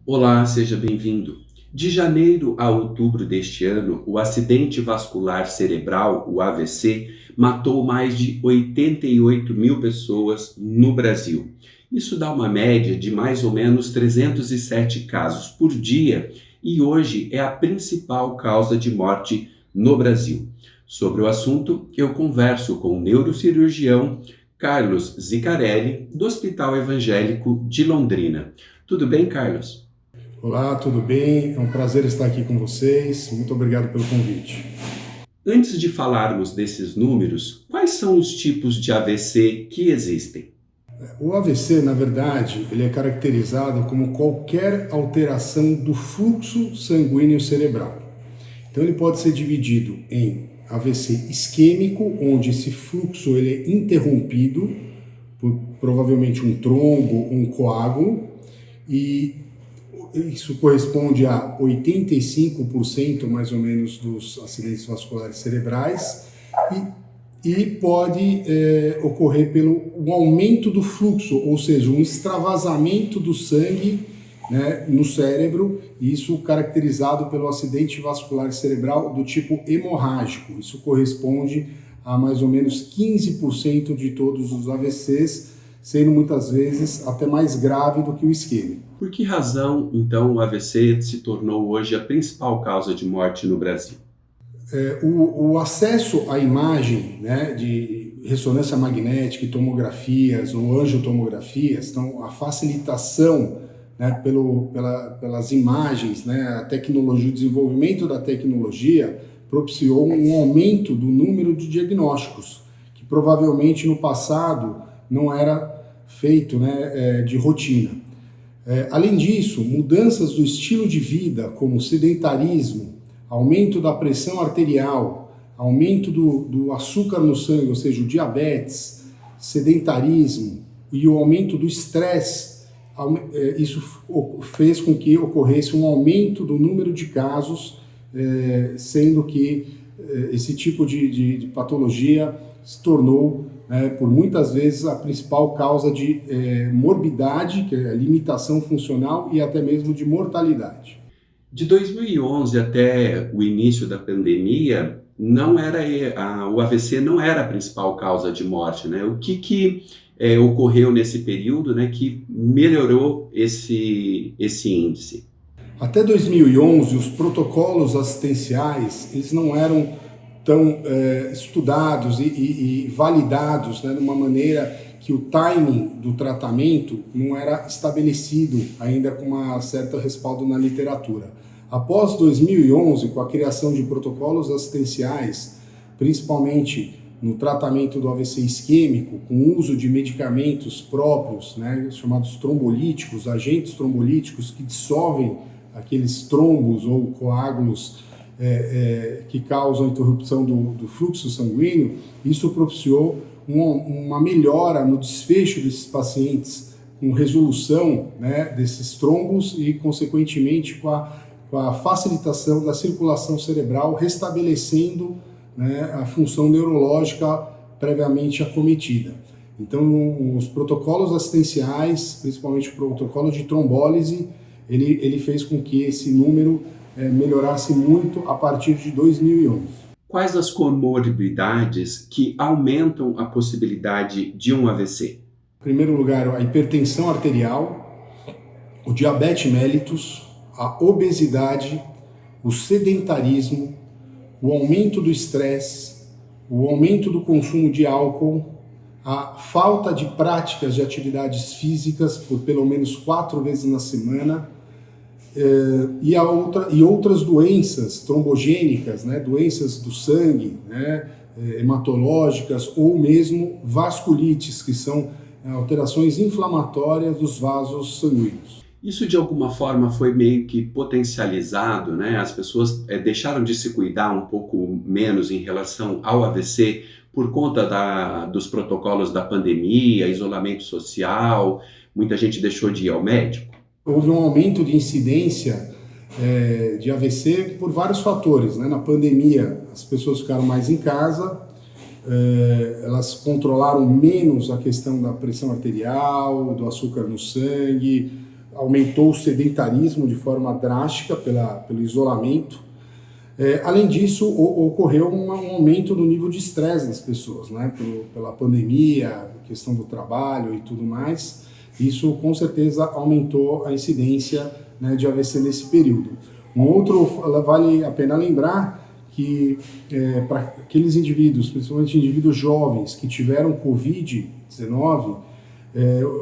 Olá, seja bem-vindo. De janeiro a outubro deste ano, o acidente vascular cerebral, o AVC, matou mais de 88 mil pessoas no Brasil. Isso dá uma média de mais ou menos 307 casos por dia e hoje é a principal causa de morte no Brasil. Sobre o assunto, eu converso com o neurocirurgião Carlos Zicarelli, do Hospital Evangélico de Londrina. Tudo bem, Carlos? Olá, tudo bem? É um prazer estar aqui com vocês. Muito obrigado pelo convite. Antes de falarmos desses números, quais são os tipos de AVC que existem? O AVC, na verdade, ele é caracterizado como qualquer alteração do fluxo sanguíneo cerebral. Então, ele pode ser dividido em AVC isquêmico, onde esse fluxo ele é interrompido por provavelmente um trombo, um coágulo, e isso corresponde a 85% mais ou menos dos acidentes vasculares cerebrais e pode ocorrer pelo um aumento do fluxo, ou seja, um extravasamento do sangue, né, no cérebro, isso caracterizado pelo acidente vascular cerebral do tipo hemorrágico. Isso corresponde a mais ou menos 15% de todos os AVCs, sendo muitas vezes até mais grave do que o isquêmico. Por que razão, então, o AVC se tornou hoje a principal causa de morte no Brasil? O acesso à imagem, né, de ressonância magnética e tomografias ou angiotomografias, então a facilitação, né, pelas imagens, né, a tecnologia, o desenvolvimento da tecnologia propiciou um aumento do número de diagnósticos, que provavelmente no passado não era feito, né, de rotina. Além disso, mudanças do estilo de vida, como sedentarismo, aumento da pressão arterial, aumento do açúcar no sangue, ou seja, o diabetes, sedentarismo e o aumento do estresse, isso fez com que ocorresse um aumento do número de casos, sendo que esse tipo de patologia se tornou, por muitas vezes, a principal causa de morbidade, que é a limitação funcional, e até mesmo de mortalidade. De 2011 até o início da pandemia, não era o AVC não era a principal causa de morte, né? O que ocorreu nesse período, né, que melhorou esse índice? Até 2011, os protocolos assistenciais eles não eram tão estudados e validados, né, de uma maneira que o timing do tratamento não era estabelecido ainda com uma certa respaldo na literatura. Após 2011, com a criação de protocolos assistenciais, principalmente no tratamento do AVC isquêmico, com o uso de medicamentos próprios, né, chamados trombolíticos, agentes trombolíticos que dissolvem aqueles trombos ou coágulos que causam interrupção do fluxo sanguíneo, isso propiciou uma melhora no desfecho desses pacientes, com resolução, né, desses trombos e, consequentemente, com a facilitação da circulação cerebral, restabelecendo, né, a função neurológica previamente acometida. Então, os protocolos assistenciais, principalmente o protocolo de trombólise, ele fez com que esse número melhorasse muito a partir de 2011. Quais as comorbidades que aumentam a possibilidade de um AVC? Em primeiro lugar, a hipertensão arterial, o diabetes mellitus, a obesidade, o sedentarismo, o aumento do estresse, o aumento do consumo de álcool, a falta de práticas de atividades físicas por pelo menos 4 vezes na semana, e outras doenças trombogênicas, né, doenças do sangue, né, hematológicas ou mesmo vasculites, que são alterações inflamatórias dos vasos sanguíneos. Isso de alguma forma foi meio que potencializado, né? As pessoas deixaram de se cuidar um pouco menos em relação ao AVC por conta dos protocolos da pandemia, isolamento social, muita gente deixou de ir ao médico. Houve um aumento de incidência de AVC por vários fatores, né? Na pandemia, as pessoas ficaram mais em casa, elas controlaram menos a questão da pressão arterial, do açúcar no sangue, aumentou o sedentarismo de forma drástica pelo isolamento. Além disso, ocorreu um aumento no nível de estresse das pessoas, né? Pela pandemia, questão do trabalho e tudo mais. Isso, com certeza, aumentou a incidência, né, de AVC nesse período. Vale a pena lembrar que para aqueles indivíduos, principalmente indivíduos jovens que tiveram Covid-19,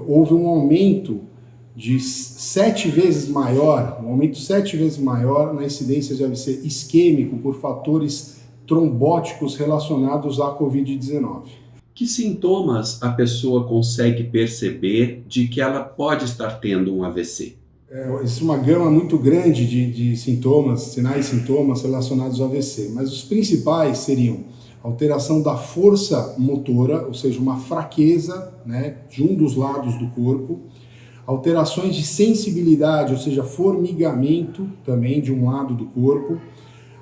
houve um aumento de 7 vezes maior, na incidência de AVC isquêmico por fatores trombóticos relacionados à Covid-19. Que sintomas a pessoa consegue perceber de que ela pode estar tendo um AVC? Existe uma gama muito grande de sintomas, sinais e sintomas relacionados ao AVC, mas os principais seriam alteração da força motora, ou seja, uma fraqueza, né, de um dos lados do corpo, alterações de sensibilidade, ou seja, formigamento também de um lado do corpo,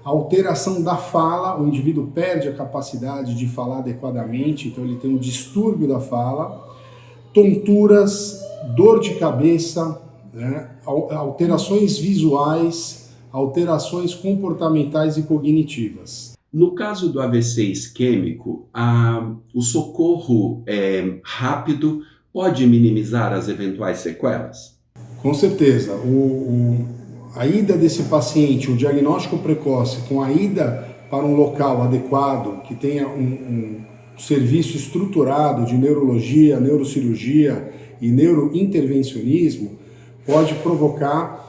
alteração da fala, o indivíduo perde a capacidade de falar adequadamente, então ele tem um distúrbio da fala, tonturas, dor de cabeça, né, alterações visuais, alterações comportamentais e cognitivas. No caso do AVC isquêmico, o socorro rápido pode minimizar as eventuais sequelas? Com certeza. A ida desse paciente, o diagnóstico precoce, com a ida para um local adequado, que tenha um serviço estruturado de neurologia, neurocirurgia e neurointervencionismo, pode provocar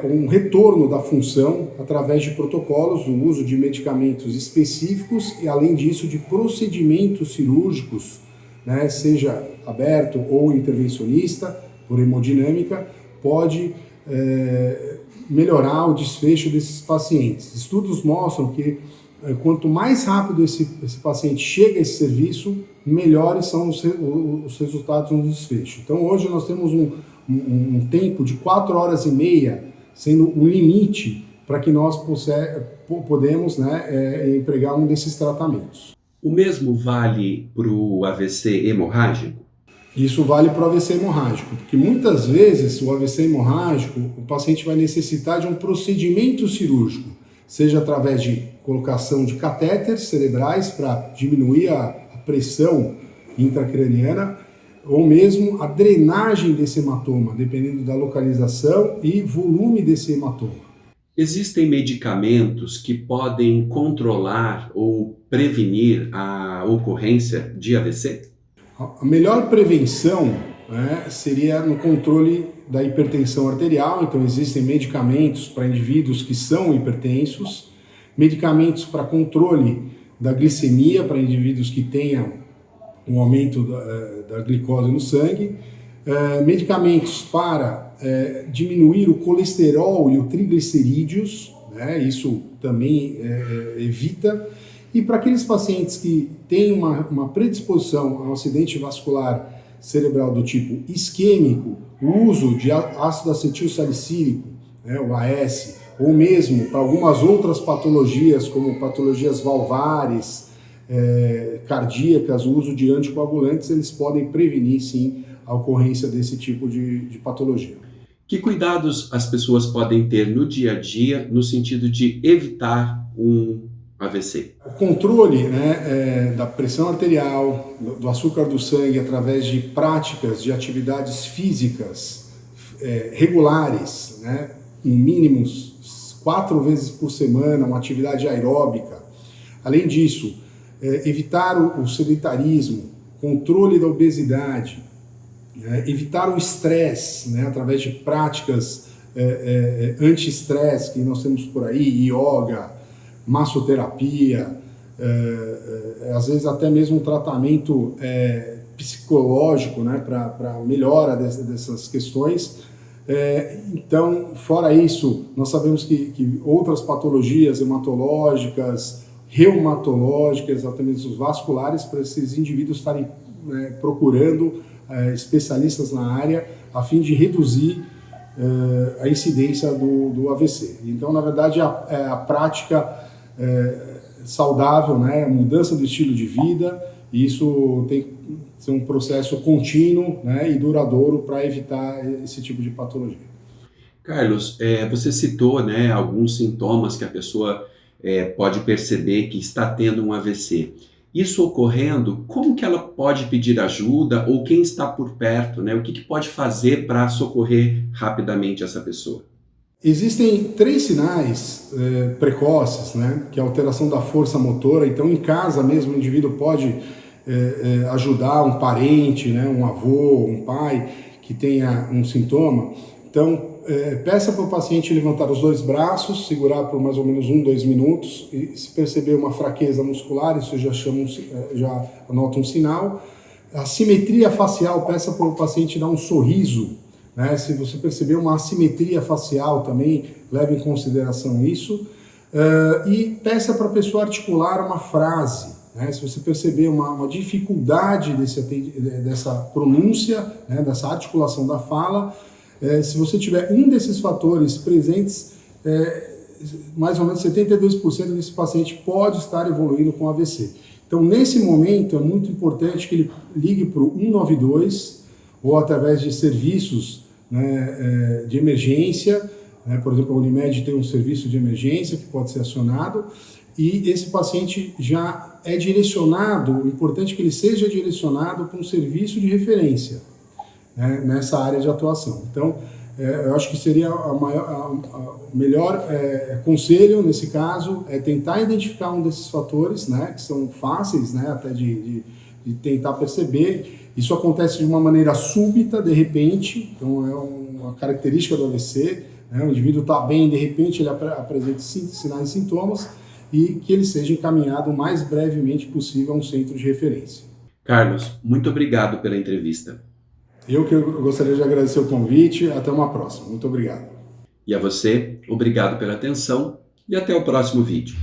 um retorno da função através de protocolos, o uso de medicamentos específicos e, além disso, de procedimentos cirúrgicos, né, seja aberto ou intervencionista, por hemodinâmica, pode melhorar o desfecho desses pacientes. Estudos mostram que quanto mais rápido esse paciente chega a esse serviço, melhores são os resultados no desfecho. Então hoje nós temos um tempo de 4 horas e meia sendo um limite para que nós podemos, né, empregar um desses tratamentos. O mesmo vale para o AVC hemorrágico? Isso vale para o AVC hemorrágico, porque muitas vezes o AVC hemorrágico, o paciente vai necessitar de um procedimento cirúrgico, seja através de colocação de catéteres cerebrais para diminuir a pressão intracraniana, ou mesmo a drenagem desse hematoma, dependendo da localização e volume desse hematoma. Existem medicamentos que podem controlar ou prevenir a ocorrência de AVC? A melhor prevenção, né, seria no controle da hipertensão arterial. Então existem medicamentos para indivíduos que são hipertensos, medicamentos para controle da glicemia para indivíduos que tenham um aumento da glicose no sangue, medicamentos para diminuir o colesterol e o triglicerídeos, né, isso também evita. E para aqueles pacientes que têm uma predisposição ao acidente vascular cerebral do tipo isquêmico, o uso de ácido acetil salicílico, né, o AS, ou mesmo para algumas outras patologias, como patologias valvares, cardíacas, o uso de anticoagulantes, eles podem prevenir, sim, a ocorrência desse tipo de patologia. Que cuidados as pessoas podem ter no dia a dia no sentido de evitar um AVC? O controle, né, da pressão arterial, do açúcar do sangue, através de práticas de atividades físicas regulares, né, no mínimo 4 vezes por semana, uma atividade aeróbica. Além disso, evitar o sedentarismo, controle da obesidade, evitar o estresse, né, através de práticas anti-estresse que nós temos por aí, yoga, massoterapia, às vezes até mesmo um tratamento psicológico, né, para melhora dessas questões. Então, fora isso, nós sabemos que outras patologias hematológicas, reumatológicas, até mesmo vasculares, para esses indivíduos estarem procurando especialistas na área a fim de reduzir a incidência do AVC. Então, na verdade, a prática saudável, né, a mudança do estilo de vida E isso tem que ser um processo contínuo, né, e duradouro para evitar esse tipo de patologia. Carlos, você citou, né, alguns sintomas que a pessoa pode perceber que está tendo um AVC. Isso ocorrendo, como que ela pode pedir ajuda ou quem está por perto, né? O que pode fazer para socorrer rapidamente essa pessoa? Existem 3 sinais precoces, né, que é a alteração da força motora. Então, em casa mesmo, o indivíduo pode ajudar um parente, né, um avô, um pai que tenha um sintoma. Então, peça para o paciente levantar os 2 braços, segurar por mais ou menos 2 minutos, e se perceber uma fraqueza muscular, isso já anota um sinal. A simetria facial, peça para o paciente dar um sorriso, né? Se você perceber uma assimetria facial também, leve em consideração isso. E peça para a pessoa articular uma frase, né? Se você perceber uma dificuldade dessa pronúncia, né, dessa articulação da fala, se você tiver um desses fatores presentes, mais ou menos 72% desse paciente pode estar evoluindo com AVC. Então, nesse momento, é muito importante que ele ligue para o 192 ou através de serviços, né, de emergência, né? Por exemplo, a Unimed tem um serviço de emergência que pode ser acionado, e esse paciente já é direcionado, importante que ele seja direcionado para um serviço de referência, né, nessa área de atuação. Então, eu acho que seria o melhor conselho nesse caso é tentar identificar um desses fatores, né, que são fáceis, né, até de tentar perceber. Isso acontece de uma maneira súbita, de repente, então é uma característica do AVC, né, o indivíduo está bem, de repente ele apresenta sinais e sintomas, e que ele seja encaminhado o mais brevemente possível a um centro de referência. Carlos, muito obrigado pela entrevista. Eu gostaria de agradecer o convite. Até uma próxima. Muito obrigado. E a você, obrigado pela atenção e até o próximo vídeo.